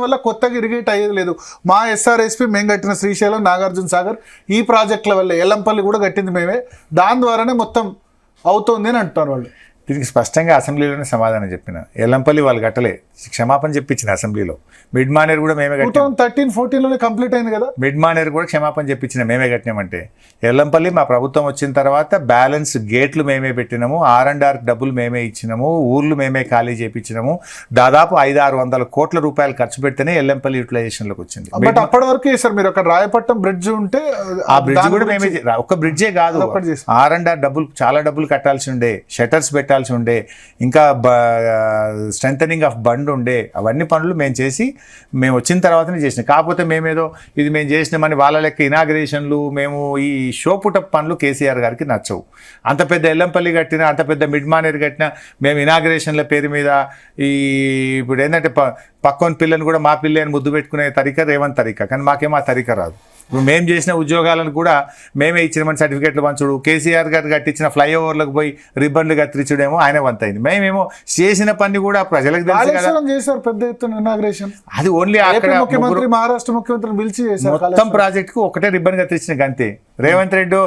వల్ల కొత్తగా ఇరిగేట్ అయ్యేది లేదు. మా ఎస్ఆర్ఎస్పి మేము కట్టిన శ్రీశైలం, నాగార్జున సాగర్ ఈ ప్రాజెక్టుల వల్ల ఎల్లంపల్లి కూడా కట్టింది మేమే, దాని ద్వారానే మొత్తం అవుతుంది అని అంటున్నారు వాళ్ళు. దీనికి స్పష్టంగా అసెంబ్లీలోనే సమాధానం చెప్పిన. ఎల్లంపల్లి వాళ్ళు కట్టలే, క్షమాపణ చెప్పించిన అసెంబ్లీలో. మిడ్ మానేర్ కూడా మేమే కట్టాం. 2013-14 కంప్లీట్ అయింది కదా. మిడ్ మానేర్ కూడా క్షమాపణ చెప్పించిన మేమే కట్టినామంటే. ఎల్లంపల్లి మా ప్రభుత్వం వచ్చిన తర్వాత బ్యాలెన్స్ గేట్లు మేమే పెట్టినాము, R&R డబ్బులు మేమే ఇచ్చినాము, ఊర్లు మేమే ఖాళీ చేయించినాము. దాదాపు 500-600 కోట్ల రూపాయలు ఖర్చు పెడితేనే ఎల్లంపల్లి యూటిలైజేషన్లోకి వచ్చింది. బట్ అప్పటి వరకు సార్ మీరు ఒక రాయపట్నం బ్రిడ్జ్ ఉంటే ఆ బ్రిడ్జ్ కూడా మేమే, ఒక బ్రిడ్జే కాదు, R&R డబ్బులు చాలా డబ్బులు కట్టాల్సి ఉండే, షటర్స్ పెట్టాల్సి ఉండే, ఇంకా స్ట్రెంథనింగ్ ఆఫ్ బండ్ ఉండే. అవన్నీ పనులు మేము చేసి మేము వచ్చిన తర్వాతనే చేసినాం. కాకపోతే మేమేదో ఇది మేము చేసినామని వాళ్ళ లెక్క ఇనాగ్రేషన్లు, మేము ఈ షో పుటప్ పనులు కేసీఆర్ గారికి నచ్చవు. అంత పెద్ద ఎల్లంపల్లి కట్టినా, అంత పెద్ద మిడ్ మానేర్ కట్టినా మేము ఇనాగ్రేషన్ల పేరు మీద ఇప్పుడు ఏంటంటే పక్కన పిల్లని కూడా మా పిల్లని ముద్దు పెట్టుకునే తరీకా రేవంత్ తరీకా, కానీ మాకేమో ఆ తరీకా రాదు. ఇప్పుడు మేము చేసిన ఉద్యోగాలను కూడా మేమే ఇచ్చినామని సర్టిఫికెట్లు పంచుడు, కేసీఆర్ గారు కట్టించిన ఫ్లైఓవర్లకు పోయి రిబ్బన్లు కత్తిరించడేమో ఆయన వంత అయింది. మేమేమో చేసిన పని కూడా ప్రజలకు తెలుసు కదా. చేశారు పెద్ద ఎత్తున ఇనాగ్రేషన్. అది ఓన్లీ అక్కడ ముఖ్యమంత్రి, మహారాష్ట్ర ముఖ్యమంత్రిని పిలిచి మొత్తం ప్రాజెక్టుకు ఒకటే రిబ్బన్ కత్తిరించిన గంతే. రేవంత్ రెడ్డి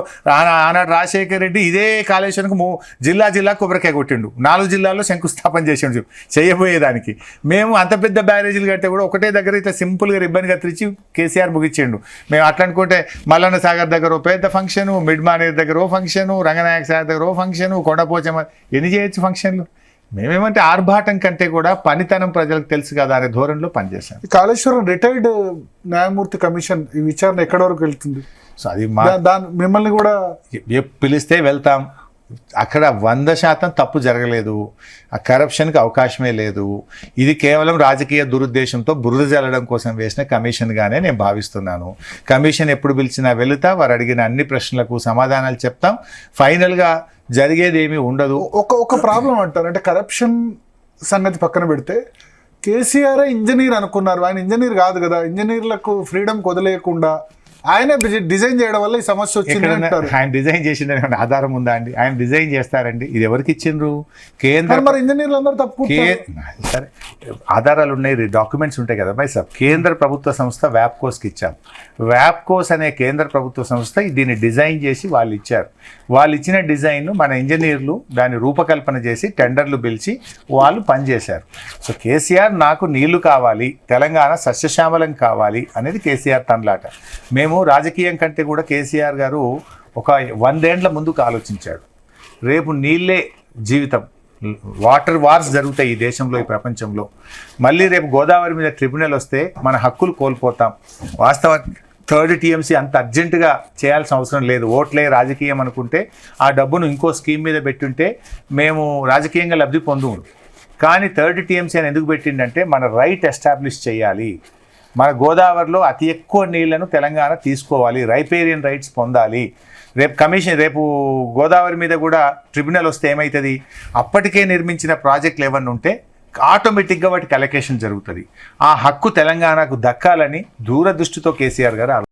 ఆనాడు రాజశేఖర్ రెడ్డి ఇదే కాళేశ్వరంకు జిల్లా కొబ్బరికాయ కొట్టిండు, 4 జిల్లాల్లో శంకుస్థాపన చేసిండు చేయబోయేదానికి. మేము అంత పెద్ద బ్యారేజీలు కట్టే కూడా ఒకటే దగ్గర ఇట్లా సింపుల్గా రిబ్బన్ కత్తిరించి కేసీఆర్ ముగిచ్చిండు. మేము అట్లా అనుకుంటే మల్లన్న సాగర్ దగ్గర పెద్ద ఫంక్షను, మిడ్ మానేర్ దగ్గర ఫంక్షను, రంగనాయక సాగర్ దగ్గర ఫంక్షను, కొండపోచమ్మ, ఎన్ని చేయొచ్చు ఫంక్షన్లు. మేమేమంటే ఆర్భాటం కంటే కూడా పనితనం ప్రజలకు తెలుసు కదా అనే ధోరణిలో పనిచేస్తాం. కాళేశ్వరం రిటైర్డ్ న్యాయమూర్తి కమిషన్ ఈ విచారణ ఎక్కడి వరకు వెళ్తుంది? సో అది మిమ్మల్ని కూడా పిలిస్తే వెళ్తాం. అక్కడ 100% తప్పు జరగలేదు, ఆ కరప్షన్కి అవకాశమే లేదు. ఇది కేవలం రాజకీయ దురుద్దేశంతో బురద జల్లడం కోసం వేసిన కమిషన్గానే నేను భావిస్తున్నాను. కమిషన్ ఎప్పుడు పిలిచినా వెళుతా, వారు అడిగిన అన్ని ప్రశ్నలకు సమాధానాలు చెప్తాం. ఫైనల్గా జరిగేది ఏమీ ఉండదు. ఒక ప్రాబ్లం అంటారు, అంటే కరప్షన్ సంగతి పక్కన పెడితే కేసీఆర్ ఇంజనీర్ అనుకున్నారు, ఆయన ఇంజనీర్ కాదు కదా. ఇంజనీర్లకు ఫ్రీడమ్ వదిలేయకుండా ఆయన డిజైన్ చేయడం వల్ల ఈ సమస్య వచ్చింది అంటారు. ఆయన డిజైన్ చేసిందని ఆధారం ఉందా అండి? ఆయన డిజైన్ చేస్తారండి, ఇది ఎవరికి ఇచ్చిండ్రు? కేంద్ర, మరి ఇంజనీర్లు అందరూ తప్పు. సరే ఆధారాలు ఉన్నాయి, డాక్యుమెంట్స్ ఉంటాయి కదా బై సార్. కేంద్ర ప్రభుత్వ సంస్థ వ్యాప్కోస్కి ఇచ్చాం. వ్యాప్కోస్ అనే కేంద్ర ప్రభుత్వ సంస్థ దీన్ని డిజైన్ చేసి వాళ్ళు ఇచ్చారు. వాళ్ళు ఇచ్చిన డిజైన్ మన ఇంజనీర్లు దాన్ని రూపకల్పన చేసి టెండర్లు పిలిచి వాళ్ళు పనిచేశారు. సో కేసీఆర్ నాకు నీళ్లు కావాలి, తెలంగాణ సస్యశ్యామలం కావాలి అనేది కేసీఆర్ తనలాట. మేము రాజకీయం కంటే కూడా కేసీఆర్ గారు ఒక 100 ఏళ్ల ముందుకు ఆలోచించాడు. రేపు నీళ్ళే జీవితం, వాటర్ వార్స్ జరుగుతాయి ఈ దేశంలో, ఈ ప్రపంచంలో. మళ్ళీ రేపు గోదావరి మీద ట్రిబ్యునల్ వస్తే మన హక్కులు కోల్పోతాం. వాస్తవానికి 3rd TMC అంత అర్జెంటుగా చేయాల్సిన అవసరం లేదు. ఓట్లే రాజకీయం అనుకుంటే ఆ డబ్బును ఇంకో స్కీమ్ మీద పెట్టుంటే మేము రాజకీయంగా లబ్ధి పొందుము. కానీ 3rd TMC అని ఎందుకు పెట్టిండంటే మన రైట్ ఎస్టాబ్లిష్ చేయాలి. మన గోదావరిలో అతి ఎక్కువ నీళ్లను తెలంగాణ తీసుకోవాలి, రైపేరియన్ రైట్స్ పొందాలి. రేపు గోదావరి మీద కూడా ట్రిబ్యునల్ వస్తే ఏమవుతుంది? అప్పటికే నిర్మించిన ప్రాజెక్టులు ఏమన్నా ఉంటే ఆటోమేటిక్గా వాటికి అలొకేషన్ జరుగుతుంది. ఆ హక్కు తెలంగాణకు దక్కాలని దూరదృష్టితో కేసీఆర్ గారు